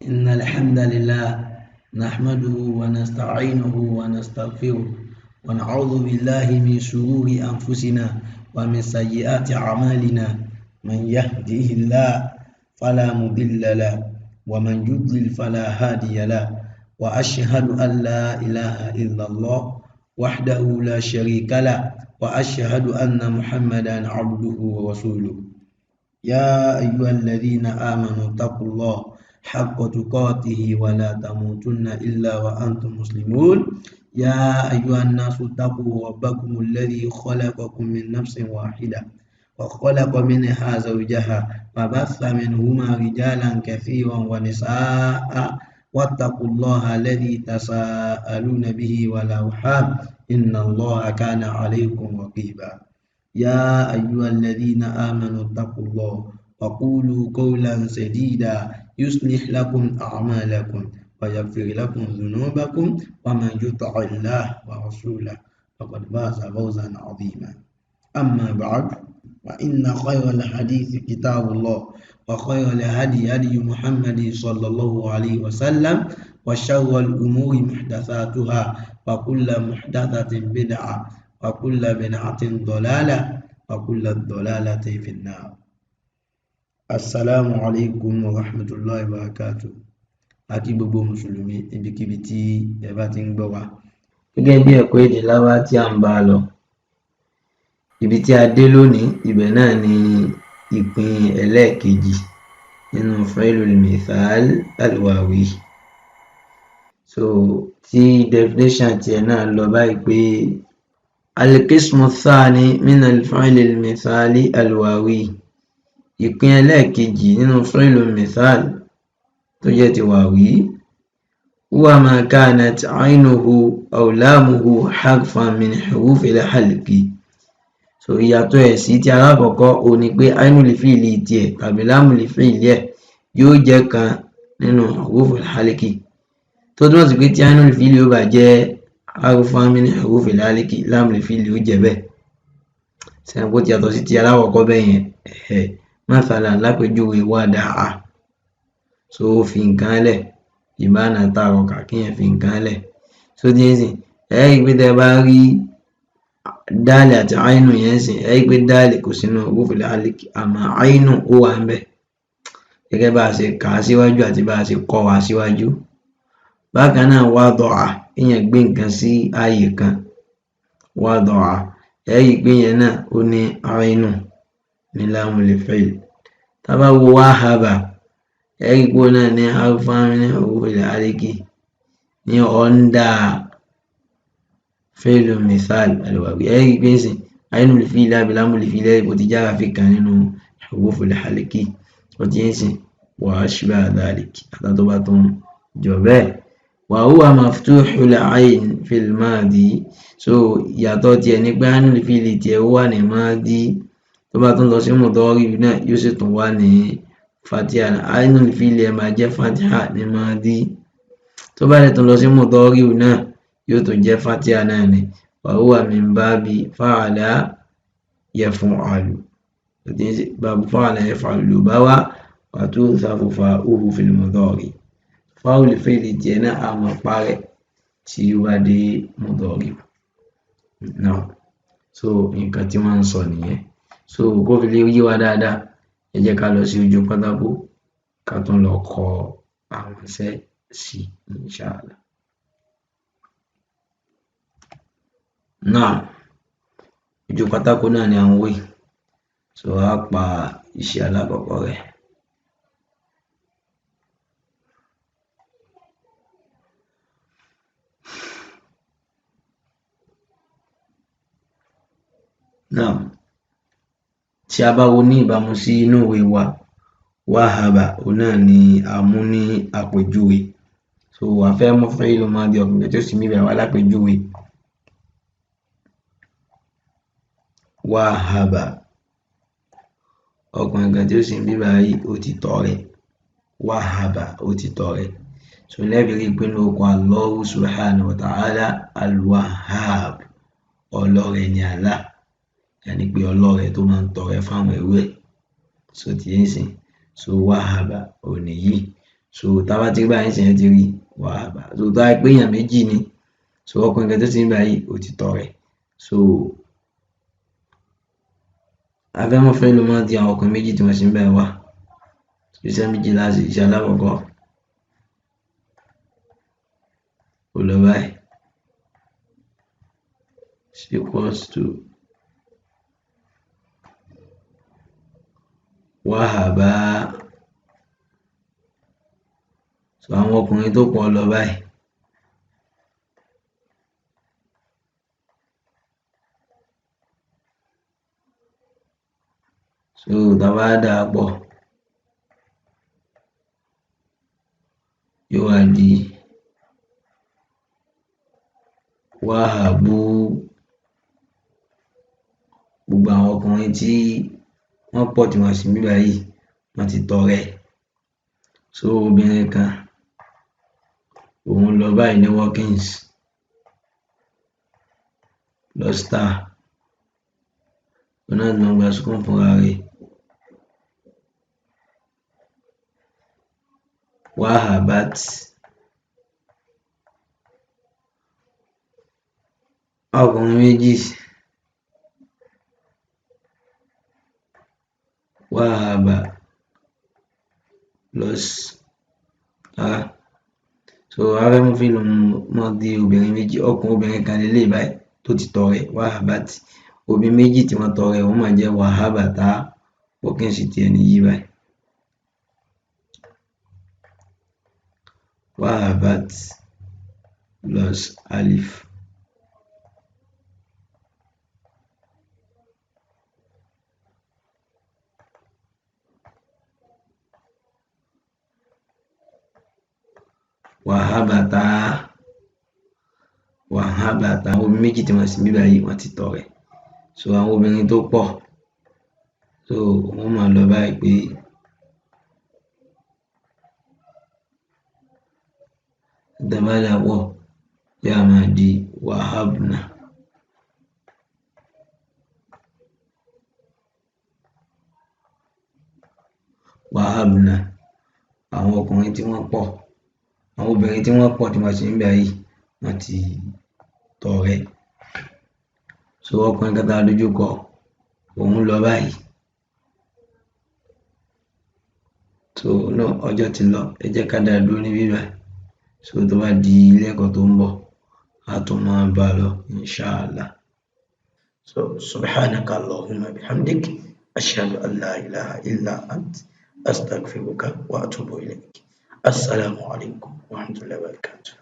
إن الحمد لله نحمده ونستعينه ونستغفره ونعوذ بالله من شرور أنفسنا ومن سيئات أعمالنا من يهده الله فلا مضل له ومن يضلل فلا هادي له وأشهد أن لا إله إلا الله وحده لا شريك له وأشهد أن محمدا عبده ورسوله يا أيها الذين آمنوا اتقوا الله حق تقاته ولا تموتن إلا وأنتم مسلمون يا أيها الناس اتقوا ربكم الذي خلقكم من نفس واحدة وخلق منها زوجها وبث منهما رجالا كثيرا ونساء واتقوا الله الذي تساءلون به والأرحام إن الله كان عليكم رقيبا يا أيها الذين آمنوا اتقوا الله وقولوا قولا سديدا يصلح لكم أعمالكم ويغفر لكم ذنوبكم ومن يطع الله ورسوله فقد فاز فوزا عظيما أما بعد فإن خير الحديث كتاب الله وخير الهدي هدي محمد صلى الله عليه وسلم وشر الأمور محدثاتها وكل محدثة بدعة وكل بدعة ضلالة وكل ضلالة في النار. Assalamu alaikum wa rahmatullahi wa barakatuh. Àkí gbogbo mùsùlùmí ibikíbi tí ẹ bá ti ń gbọ́ wa. Gẹ́gẹ́ bí ẹ̀kọ́ èdè Lárúbáwá tí a ń bá lọ, ibi tí a dé lónìí, ibẹ̀ náà ni ìpín ẹlẹ́ẹ̀kejì nínú fi'lul mithal al-wawi. So tí definition tiẹ̀ náà lọ báyìí pé al-qismu ath-thani min al-fi'lil mithali al-wawi. Ìpín ẹlẹ́ẹ̀kejì nínú fi'lul mithal tó jẹ́ ti wàwí huwa ma kanat aynuhu aw lamuhu harfan min hurufil halqi. So ìyàtọ̀ ẹ̀ sí ti alákọ̀ọ́kọ́ ó ní pé ainul fi'li tiẹ̀ tàbí lamul fi'li ẹ̀ yóò jẹ́ kan nínú hurufil halqi, tó túmọ̀ sí pé tí ainul fi'li ó bá jẹ́ harfan min hurufil halqi, lamul fi'li ó jẹ́ bẹ́ẹ̀. Sẹ́yìn kó ti yàtọ̀ sí ti alákọ̀ọ́kọ́ bẹ́ẹ̀ yẹn. Mathalan lápèjúwe wada'a, so fi nǹkan lẹ̀, ìbána taraka kíyàn fi nǹkan lẹ̀. So díẹ̀ sìn rí pé tẹ́ bá rí dáàlì àti àínù yẹn sìn rí pé dáàlì kò sínú hurufil halqi àmọ́ àínù ó wà ń bẹ̀, gẹ́gẹ́ bá a ṣe kà á síwájú àti bá a ṣe kọ́ wa síwájú. Bákan náà wada'a, kíyàn gbé nǹkan sí ààyè kan, wada'a rí pé yẹn náà ó ní àínù ní lamul fi'l. Tá bá wo wahaba ẹ̀rí pé náà ní harfan min hurufil halqi ní ọ̀ndà fi'lul mithal al-wawi. Ẹ̀rí pé sìn ainul fi'li àbí lamul fi'li ẹ̀rí pé ó ti jára fi kan nínú hurufil halqi. Ó ti ń sìn wa ashbaha dhalik àtàtọ́ bá tó ń jọ bẹ́ẹ̀. Wa huwa maftuhul ayn fil madi. So ìyàtọ̀ tiẹ̀ ní pé ainul fi'li tiẹ̀ ó wà ní madi, tó bá tún lọ sí mudari náà yóò sì tún wà ní fatiha. Ainul fi'li ẹ̀ máa jẹ́ fatiha ní madi, tó bá lè tún lọ sí mudari náà yóò tún jẹ́ fatiha náà ni. Wa huwa min babi fa'ala yaf'alu, babu fa'ala yaf'alu ló bá wá wa tu'thafu fa'uhu fil mudari. Fa'ul fi'li tiẹ̀ náà a máa parẹ́ tí ó bá dé mudari náà. So nǹkan tí wọ́n ń sọ nìyẹn. So kó fi lè yé wa dáadáa, ẹ jẹ́ ká lọ sí ojú pátákó ká tún lọ kọ àwọn iṣẹ́ sí inshallah. Náà ojú pátákó náà ni à ń wé, so a pa iṣẹ́ alákọ̀ọ́kọ́ rẹ̀. Náà tí a bá wo ní ìbámu sí inú ìwé wa, wahaba òun náà ni a mú ní àpèjúwe. So a fẹ́ mú fi'lu madi ọkùnrin tí ó sì mí bẹ̀rẹ̀ wá lápèjúwe. Wahaba, ọkùnrin kan tí ó sì ń bí báyìí ó ti tọrẹ. Wahaba, ó ti tọrẹ. So lẹ́bi rí pé ní orúkọ Allahu subhanahu wa ta'ala al-Wahhab, ọlọ́rẹ ni Allah, yàní pé ọlọ́rẹ tó máa ń tọrẹ fáwọn ẹrú ẹ̀. So ti ń sìn, so wahaba òní yìí. so tá a bá ti rí báyìí nísìnyí ẹ ti rí wàhábà, so tó bá jẹ́ pé èèyàn méjì ni, so ọkùnrin kan tó ti ń báyìí ó ti tọrẹ, so afẹ́mọ́ fẹ́ ló máa ń di àwọn ọkùnrin méjì tí wọ́n sì ń báyìí wá, iṣẹ́ méjì láti iṣẹ́ alákọ̀ọ́kọ́ ó lọ báyìí is equals to wàhábà, so àwọn ọkùnrin tó pọ̀ lọ báyìí. So tá a bá dà á pọ̀ yóò wá di wàhábù, gbogbo àwọn ọkùnrin tí wọ́n pọ̀ tí wọ́n sì ń bí báyìí wọ́n ti tọrẹ, so obìnrin kan òun lọ báyìí ní workings lọ star, òun náà ni wọ́n gba sukùn fúnra rẹ̀ wàhábàt, ọkùnrin méjì wàhábà plus so afẹ́mọ́ fi ló mọ́ di obìnrin méjì, obìnrin kan lélẹ̀ báyìí tó ti tọrẹ wàhábàt, obìnrin méjì tí wọ́n tọrẹ wọ́n máa jẹ́ wàhábàtà, workings tiẹ̀ nìyí báyìí wàhábàt plus alif. Wàhábàtà àwọn obìnrin méjì tí wọ́n sì ń bí báyìí wọ́n ti tọrẹ, so àwọn obìnrin tó pọ̀ so wọ́n máa lọ báyìí pé tá a bá dà á pọ̀ yóò máa di wàhábùnà, wàhábùnà àwọn ọkùnrin tí wọ́n pọ̀, àwọn obìnrin tí wọ́n pọ̀ tí wọ́n sì ń báyìí wọ́n ti tọrẹ, so ọkùnrin kan tá a dojú kọ òun lọ báyìí, so náà ọjọ́ ti lọ, ẹ jẹ́ ká dá dúró níbí báyìí, so tó bá di ilé ẹ̀kọ́ tó ń bọ̀ a tún máa bá a lọ inshàlá. So subhanaka Allahumma bihamdik ashhadu an la ilaha illa ant astaghfiruka wa atubu ilayk. Assalamu alaikum wa rahmatullahi wa barakatuh.